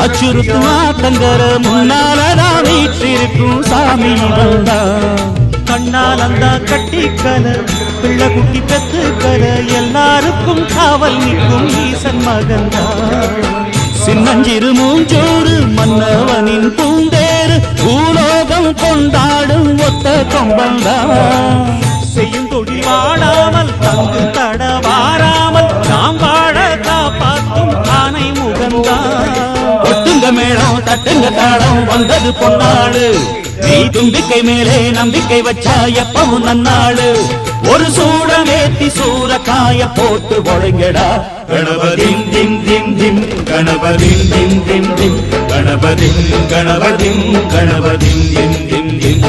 அச்சுறுத்தும் ஆத்தங்கர முன்னாலதான் வீற்றிருக்கும் சாமி வந்தான். கண்ணால் அந்த கட்டிக்கல பிள்ளை குட்டி பெத்துக்கல எல்லாருக்கும் காவல் நிற்கும் ஈசன் மகன்தான். சின்னஞ்சிறு மூஞ்சோறு மன்னவனின் பூந்தேறு பூலோகம் கொண்டாடும் ஒத்த கொம்பந்தான். செய்யும் தொழில் வாடாமல் தங்கு தடவாராமல் நாம் வாழ காப்பாற்றும் ஆனை முகந்தான். ஒட்டுங்க மேளம் தட்டுங்க தாளம் வந்தது பொன்னாடு. நீ தும்பிக்கை மேலே நம்பிக்கை வச்சா எப்பவும் நன்னாடு. ஒரு சூடமேத்தி சூரக்காய போட்டு ஒழுங்கடா. கணபதிம் திம் திம் திம் கணபதிம் திம் திம் திம் கணபதிம் கணபதிம் கணபதிம் திம் திம் திம்.